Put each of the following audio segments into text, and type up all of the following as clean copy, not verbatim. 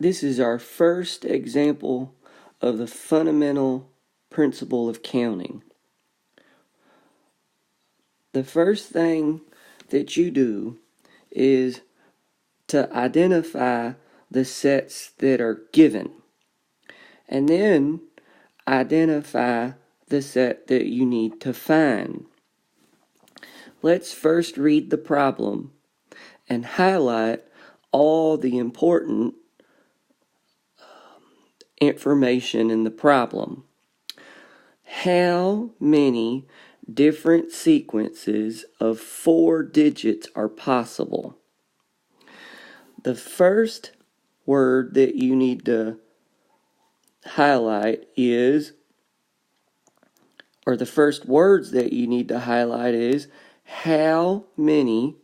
This is our first example of the fundamental principle of counting. The first thing that you do is to identify the sets that are given, and then identify the set that you need to find. Let's first read the problem and highlight all the important information in the problem. How many different sequences of 4 digits are possible? The first word that you need to highlight is, or the first words that you need to highlight is, how many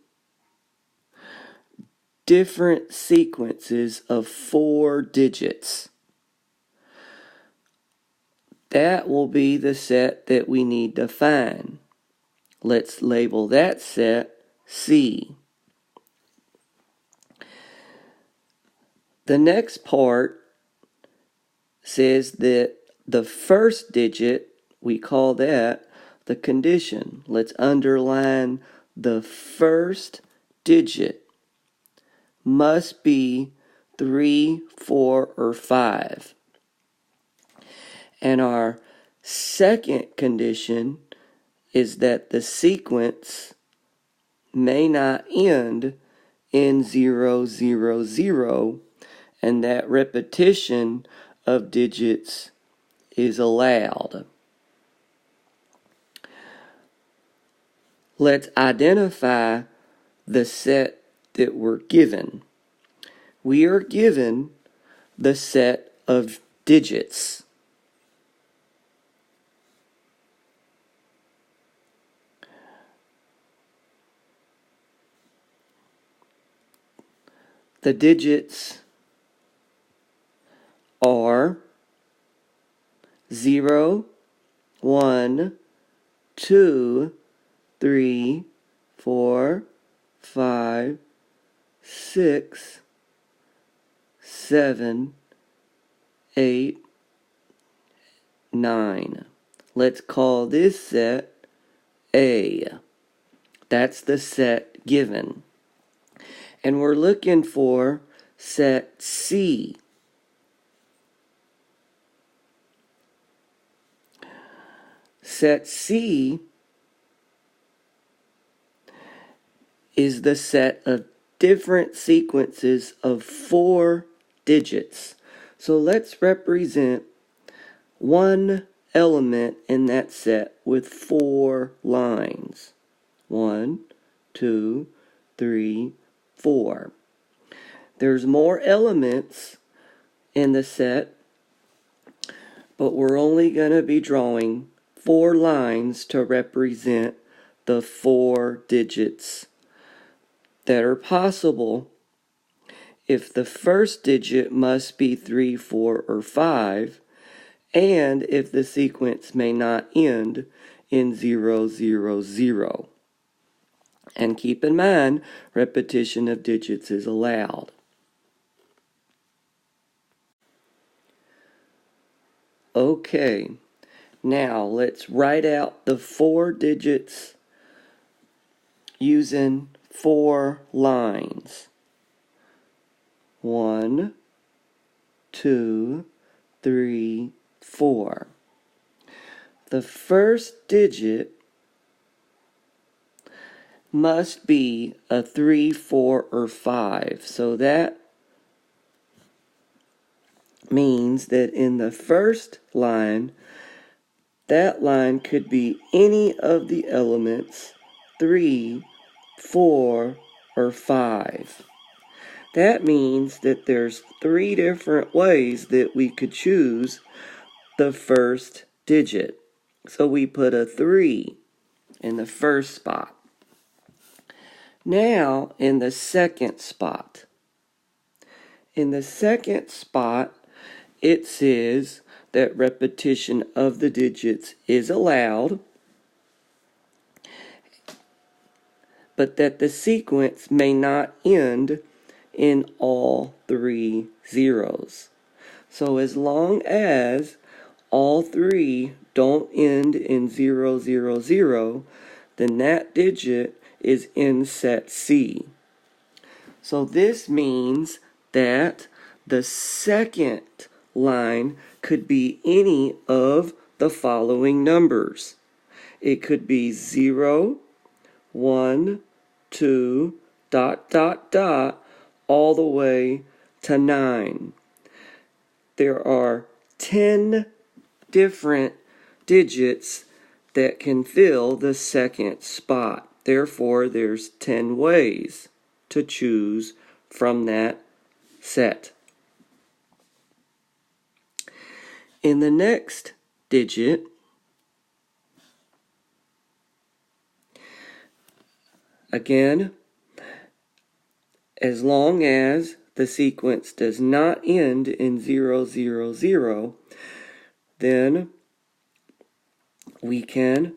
different sequences of 4 digits. That will be the set that we need to find. Let's label that set C. The next part says that the first digit, we call that the condition. Let's underline the first digit must be 3, 4, or 5. And our second condition is that the sequence may not end in 0, 0, 0, and that repetition of digits is allowed. Let's identify the set that we're given. We are given the set of digits. The digits are 0, 1, 2, 3, 4, 5, 6, 7, 8, 9. Let's call this set A. That's the set given. And we're looking for set C. Set C is the set of different sequences of 4 digits. So let's represent one element in that set with 4 lines. 1, 2, 3, 4. There's more elements in the set, but we're only going to be drawing 4 lines to represent the 4 digits that are possible if the first digit must be 3, 4, or 5, and if the sequence may not end in 0, 0, 0. And keep in mind, repetition of digits is allowed. Okay, now let's write out the 4 digits using 4 lines. 1, 2, 3, 4. The first digit must be a 3, 4, or 5. So that means that in the first line, that line could be any of the elements 3, 4, or 5. That means that there's 3 different ways that we could choose the first digit. So we put a 3 in the first spot. Now in the second spot. In the second spot, it says that repetition of the digits is allowed, but that the sequence may not end in all three zeros. So as long as all three don't end in 0, 0, 0, then that digit is in set C. So this means that the second line could be any of the following numbers. It could be 0, 1, 2, ... all the way to 9. There are 10 different digits that can fill the second spot. Therefore, there's 10 ways to choose from that set. In the next digit, again, as long as the sequence does not end in 0, 0, 0, then we can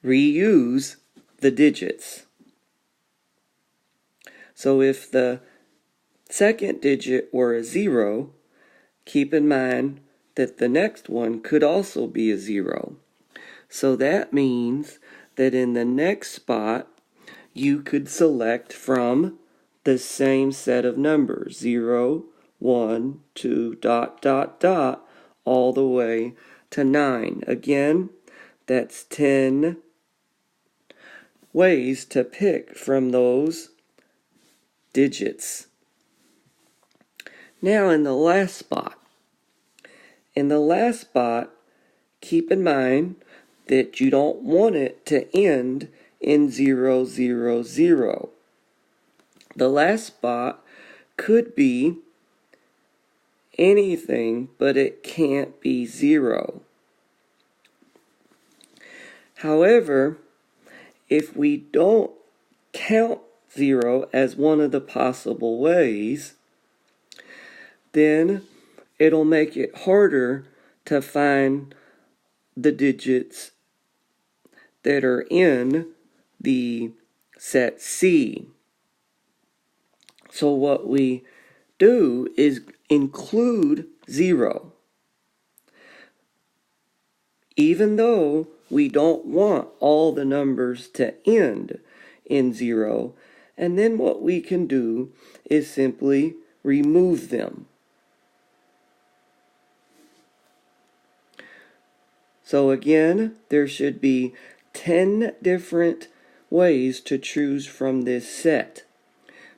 reuse the digits. So if the second digit were a 0, keep in mind that the next one could also be a 0. So that means that in the next spot, you could select from the same set of numbers, 0, 1, 2, ... all the way to 9. Again, that's 10 ways to pick from those digits. Now in the last spot. In the last spot, keep in mind that you don't want it to end in 0, 0, 0. The last spot could be anything, but it can't be 0. However, if we don't count 0 as one of the possible ways, then it'll make it harder to find the digits that are in the set C. So what we do is include 0. Even though we don't want all the numbers to end in 0, and then what we can do is simply remove them. So again, there should be 10 different ways to choose from this set.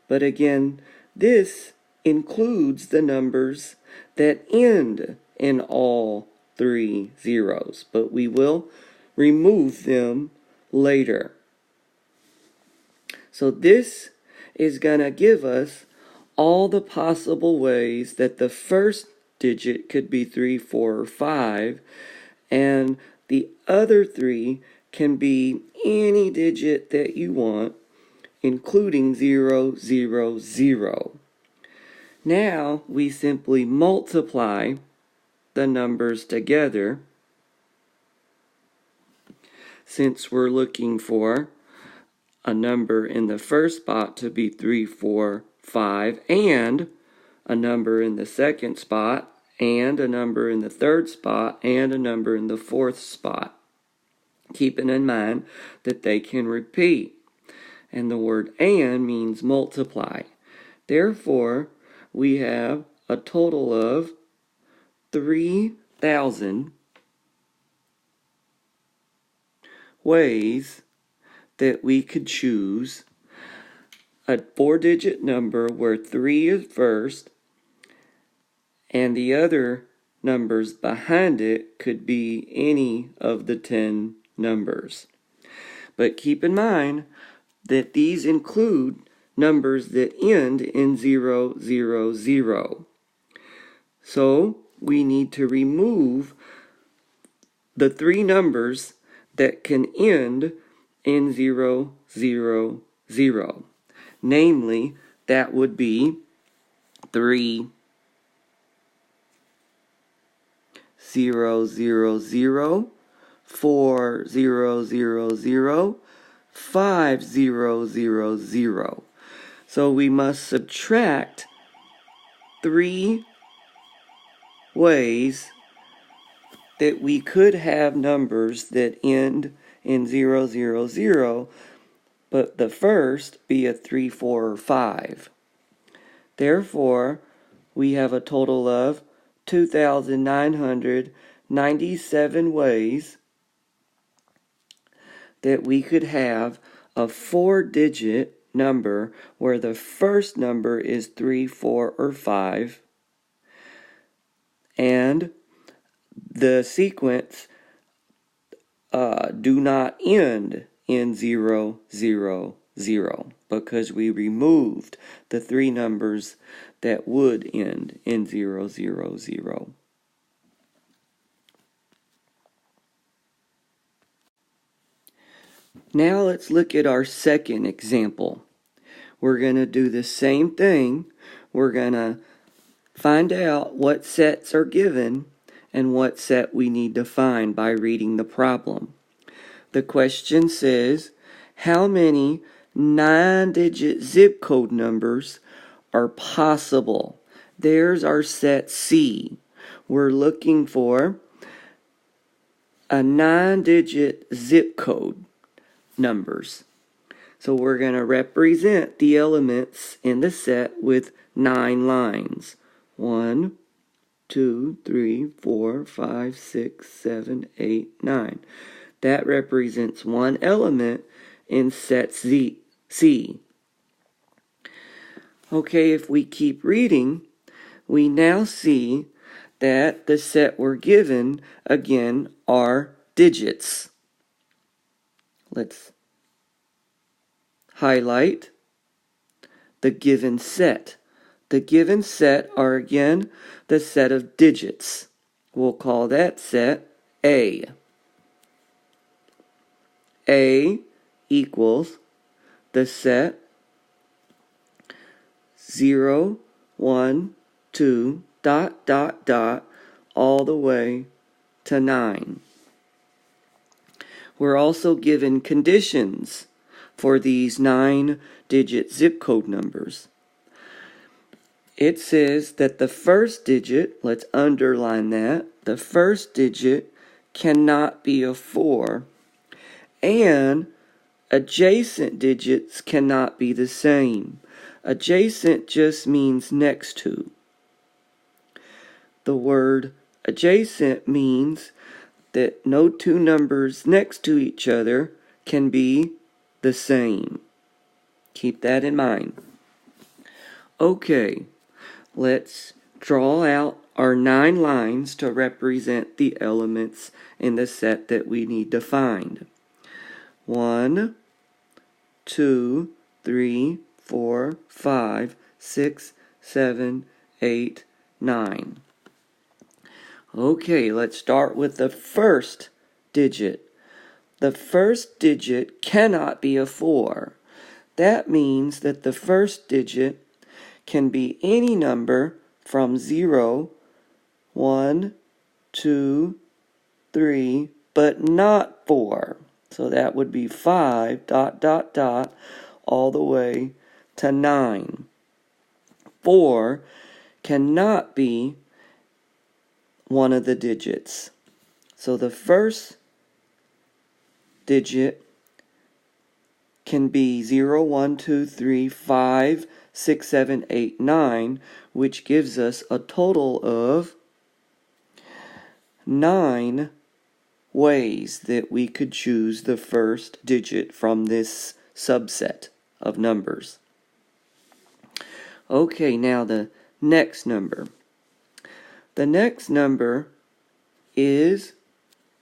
But again, this includes the numbers that end in all three zeros, but we will remove them later. So this is going to give us all the possible ways that the first digit could be 3, 4, or 5, and the other three can be any digit that you want, including 0, 0, 0. Now we simply multiply the numbers together, since we're looking for a number in the first spot to be 3, 4, 5, and a number in the second spot, and a number in the third spot, and a number in the fourth spot. Keeping in mind that they can repeat. And the word "and" means multiply. Therefore, we have a total of 3,000 ways that we could choose a 4-digit number where 3 is first, and the other numbers behind it could be any of the 10 numbers. But keep in mind that these include numbers that end in 0, 0, 0. So we need to remove the 3 numbers that can end in 0, 0, 0. Namely, that would be 3, 0, 0, 0, 4, 0, 0, 0, 5, 0, 0, 0. So we must subtract 3 ways that we could have numbers that end in 0, 0, 0, but the first be a 3, 4, or 5. Therefore, we have a total of 2,997 ways that we could have a 4-digit number where the first number is 3, 4, or 5, and the sequence do not end in 0, 0, 0 because we removed the 3 numbers that would end in 0, 0, 0. Now let's look at our second example. We're going to do the same thing. We're going to find out what sets are given and what set we need to find by reading the problem. The question says, how many 9-digit zip code numbers are possible? There's our set C. We're looking for a 9-digit zip code numbers. So we're going to represent the elements in the set with 9 lines. 1, 2, 3, 4, 5, 6, 7, 8, 9. That represents one element in set C. Okay, if we keep reading, we now see that the set we're given, again, are digits. Let's highlight the given set. The given set are, again, the set of digits. We'll call that set A. A equals the set 0, 1, 2, ... all the way to 9. We're also given conditions for these 9-digit zip code numbers. It says that the first digit, let's underline that, the first digit cannot be a 4, and adjacent digits cannot be the same. Adjacent just means next to. The word adjacent means that no two numbers next to each other can be the same. Keep that in mind. Okay, let's draw out our 9 lines to represent the elements in the set that we need to find. 1, 2, 3, 4, 5, 6, 7, 8, 9. Okay, let's start with the first digit. The first digit cannot be a 4. That means that the first digit can be any number from 0, 1, 2, 3, but not 4. So that would be 5, ... all the way to 9. 4 cannot be one of the digits. So the first digit can be 0, 1, 2, 3, 5, 6, 7, 8, 9, which gives us a total of 9 ways that we could choose the first digit from this subset of numbers. Okay, now the next number. The next number is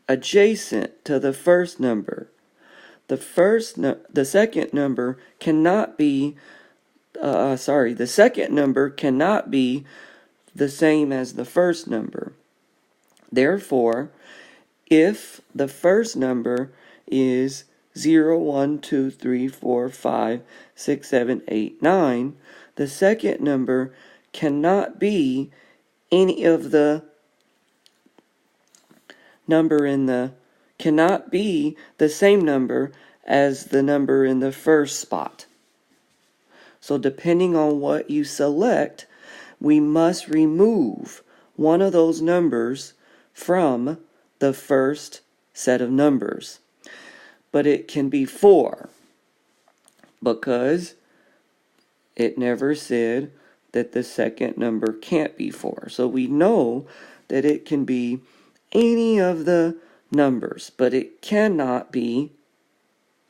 adjacent to the first number. The second number cannot be the second number cannot be the same as the first number. Therefore, if the first number is 0, 1, 2, 3, 4, 5, 6, 7, 8, 9, the second number cannot be any of the cannot be the same number as the number in the first spot. So depending on what you select, we must remove one of those numbers from the first set of numbers. But it can be 4 because it never said that the second number can't be 4. So we know that it can be any of the numbers, but it cannot be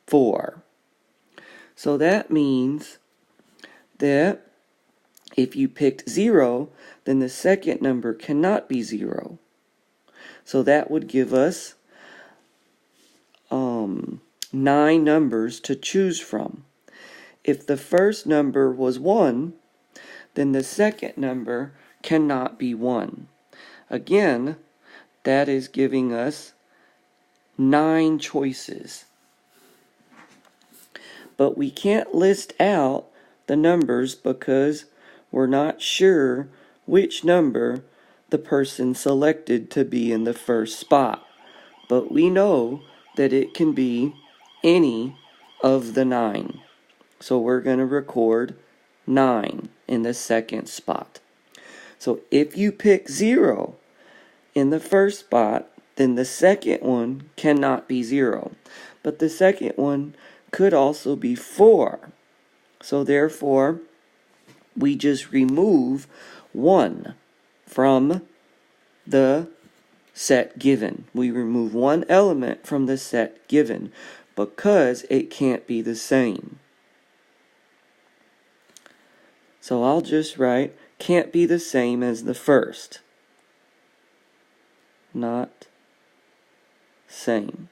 4. So that means that if you picked 0, then the second number cannot be 0. So that would give us 9 numbers to choose from. If the first number was 1, then the second number cannot be 1. Again, that is giving us 9 choices. But we can't list out the numbers because we're not sure which number the person selected to be in the first spot. But we know that it can be any of the 9. So we're going to record 9 in the second spot. So if you pick 0 in the first spot, then the second one cannot be 0. But the second one could also be 4. So therefore, we just remove 1 from the set given. We remove one element from the set given because it can't be the same. So I'll just write can't be the same as the first. Not same.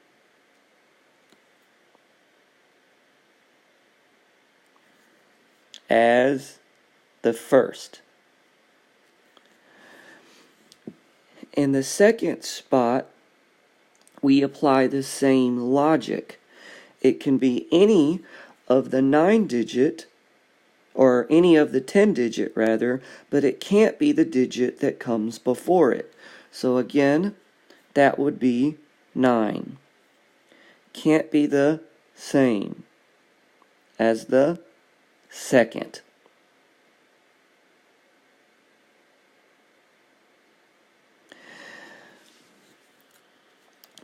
As the first. In the second spot, we apply the same logic. It can be any of the 9-digit, or any of the 10-digit rather, but it can't be the digit that comes before it. So again, that would be 9. Can't be the same as the second.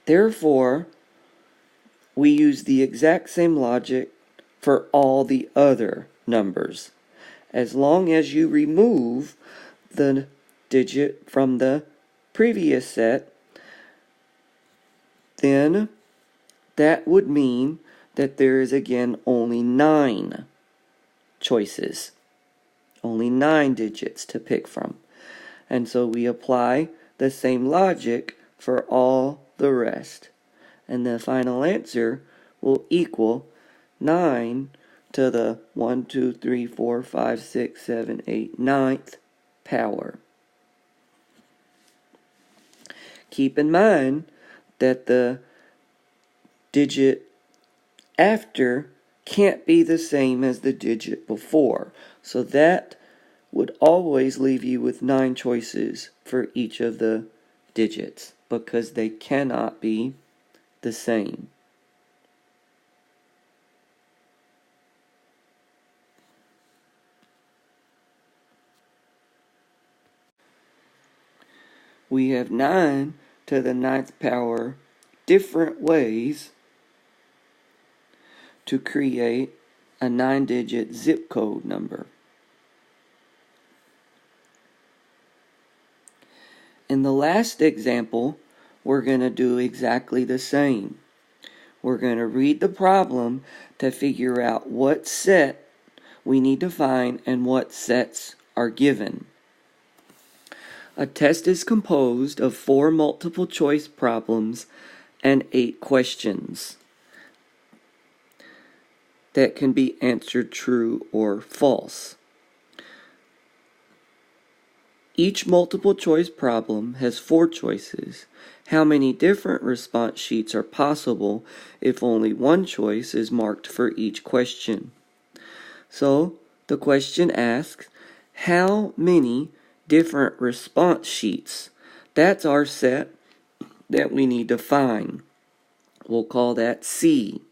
Therefore, we use the exact same logic for all the other numbers. As long as you remove the digit from the previous set, then that would mean that there is again only 9 choices. Only 9 digits to pick from. And so we apply the same logic for all the rest. And the final answer will equal 9 to the 1, 2, 3, 4, 5, 6, 7, 8, 9th power. Keep in mind that the digit after can't be the same as the digit before. So that would always leave you with 9 choices for each of the digits because they cannot be the same. We have 9 to the 9th power different ways to create a 9-digit zip code number. In the last example, we're going to do exactly the same. We're going to read the problem to figure out what set we need to find and what sets are given. A test is composed of 4 multiple choice problems and 8 questions that can be answered true or false. Each multiple choice problem has 4 choices. How many different response sheets are possible if only one choice is marked for each question? So, the question asks, how many different response sheets? That's our set that we need to find. We'll call that C.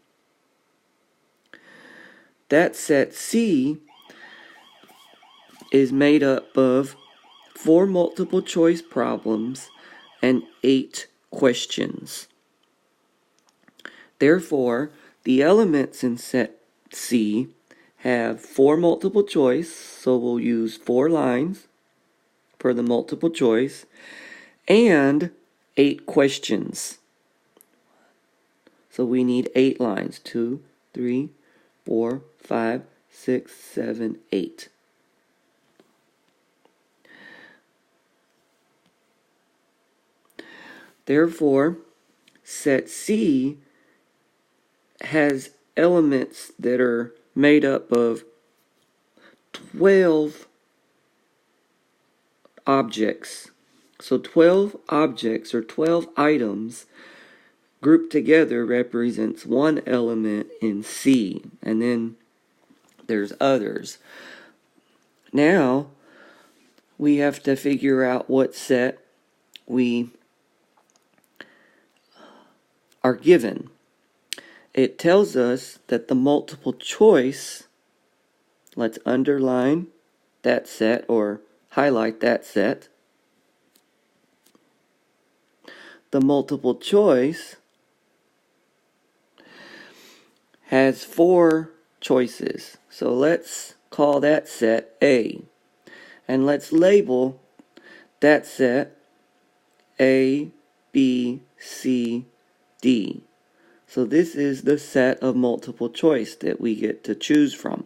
That set C is made up of 4 multiple choice problems and 8 questions. Therefore, the elements in set C have 4 multiple choice, so we'll use 4 lines for the multiple choice, and 8 questions. So we need 8 lines. 2, 3, 4, 5, 6, 7, 8. Therefore, set C has elements that are made up of 12 objects. So 12 objects or 12 items grouped together represents one element in C, and then there's others. Now we have to figure out what set we are given. It tells us that the multiple choice, let's underline that set or highlight that set. The multiple choice has 4 choices. So let's call that set A. And let's label that set A, B, C, D. So this is the set of multiple choice that we get to choose from.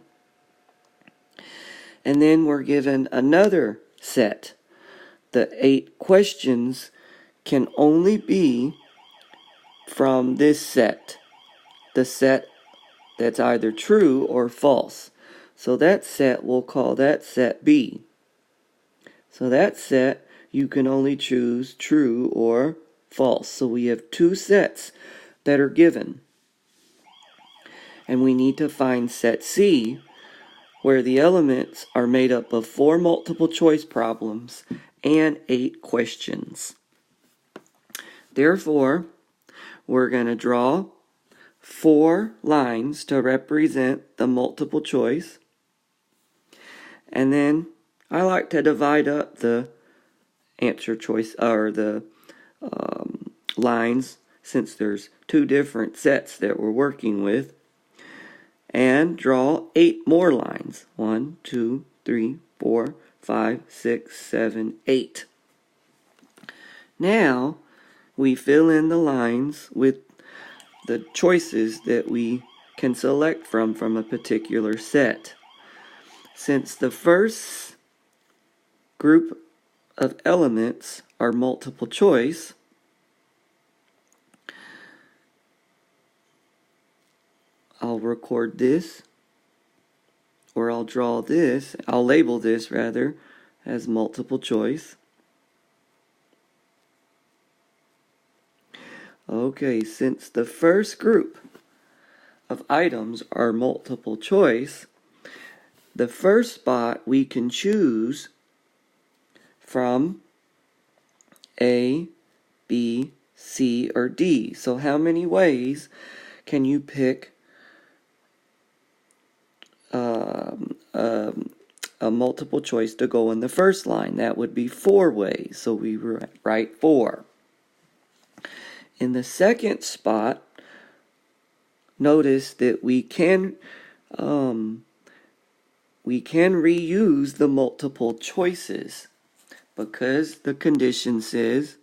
And then we're given another set. The 8 questions can only be from this set. The set that's either true or false. So that set, we'll call that set B. So that set, you can only choose true or false. So we have 2 sets that are given. And we need to find set C, where the elements are made up of 4 multiple choice problems and 8 questions. Therefore, we're going to draw 4 lines to represent the multiple choice. And then I like to divide up the answer choice or the lines, since there's 2 different sets that we're working with, and draw 8 more lines. 1, 2, 3, 4, 5, 6, 7, 8. Now we fill in the lines with the choices that we can select from a particular set. Since the first group of elements are multiple choice, I'll record this, or I'll draw this, I'll label this rather, as multiple choice. Okay, since the first group of items are multiple choice, the first spot we can choose from A, B, C, or D. So how many ways can you pick a multiple choice to go in the first line? That would be 4 ways. So we write 4. In the second spot, notice that we can reuse the multiple choices because the condition says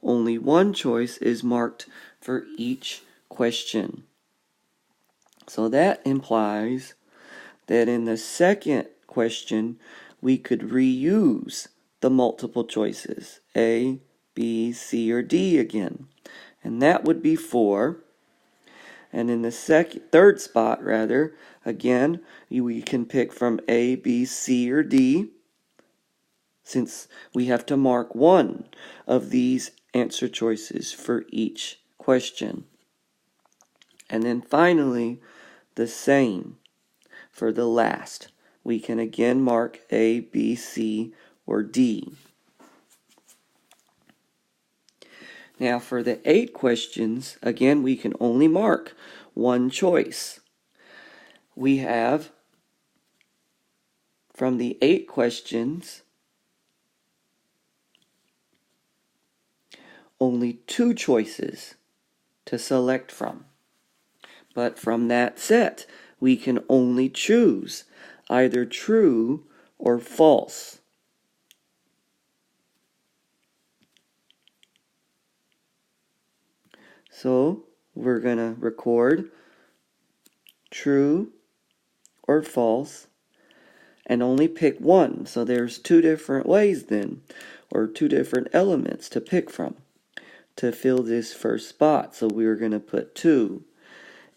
only one choice is marked for each question. So that implies that in the second question we could reuse the multiple choices, A, B, C, or D again. And that would be 4. And in the third spot, again, we can pick from A, B, C, or D, since we have to mark one of these answer choices for each question. And then finally, the same for the last. We can again mark A, B, C, or D. Now for the 8 questions, again we can only mark one choice. we have, from the 8 questions, only 2 choices to select from. But from that set, we can only choose either true or false. So we're going to record true or false and only pick one. So there's 2 different ways then, or 2 different elements to pick from to fill this first spot. So we're going to put 2.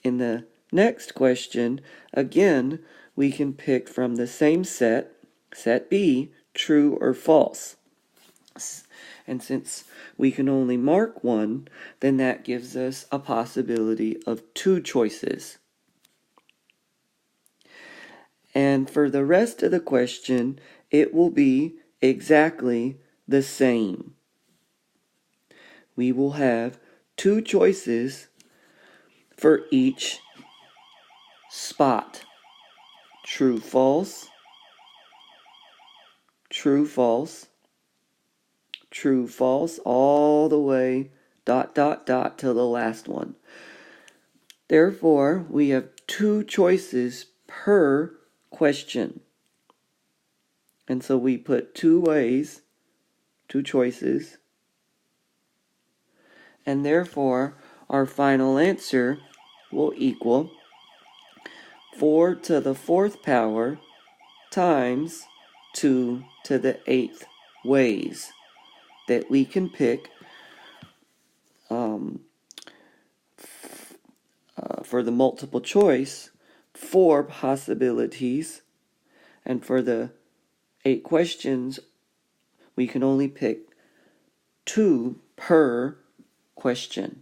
In the next question, again, we can pick from the same set, set B, true or false. And since we can only mark one, then that gives us a possibility of 2 choices. And for the rest of the question, it will be exactly the same. We will have 2 choices for each spot. True, false, true, false, true, false, all the way, ... till the last one. Therefore, we have 2 choices per question. And so we put 2 ways, 2 choices, and therefore our final answer will equal 4 to the 4th power times 2 to the 8th ways that we can pick for the multiple choice, 4 possibilities, and for the 8 questions, we can only pick 2 per question.